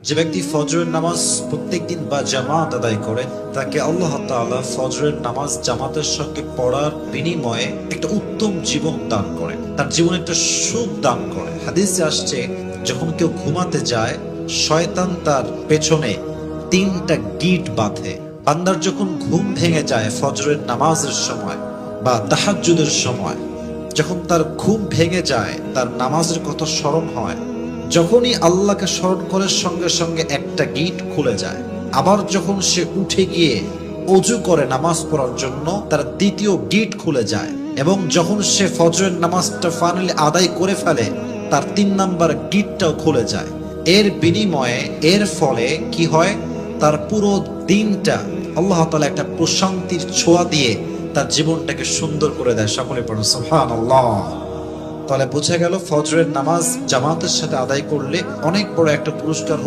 যে ব্যক্তি ফজরের নামাজ প্রত্যেকদিন বা জামাত আদায় করে তাকে আল্লাহ তাআলা ফজরের নামাজ জামাতের সঙ্গে পড়ার বিনিময়ে একটা উত্তম জীবন দান করে, তার জীবনে একটা সুখ দান করে। হাদিসে আসছে, যখন কেউ ঘুমাতে যায় শয়তান তার পেছনে 3টা গিট বাঁধে। বান্দার যখন ঘুম ভেঙে যায় ফজরের নামাজের সময় বা তাহাজ্জুদের সময়, যখন তার ঘুম ভেঙে যায়, তার নামাজের কথা স্মরণ হয়, যখনই আল্লাহকে স্মরণ করার সঙ্গে সঙ্গে একটা গিট খুলে যায়। আবার যখন সে উঠে গিয়ে অজু করে নামাজ পড়ার জন্য, তার দ্বিতীয় গিট খুলে যায়। এবং যখন সে ফজরের নামাজটা ফাইনালি আদায় করে ফেলে, তার 3 নাম্বার গিটটাও খুলে যায়। এর বিনিময়ে, এর ফলে কি হয়, তার পুরো দিনটা আল্লাহ তাআলা একটা প্রশান্তির ছোঁয়া দিয়ে তার জীবনটাকে সুন্দর করে দেয়। সকলে পড়ুন সুবহানাল্লাহ। তাহলে বোঝা গেল ফজরের নামাজ জামাতের সাথে আদায় করলে অনেক বড় একটা পুরস্কার।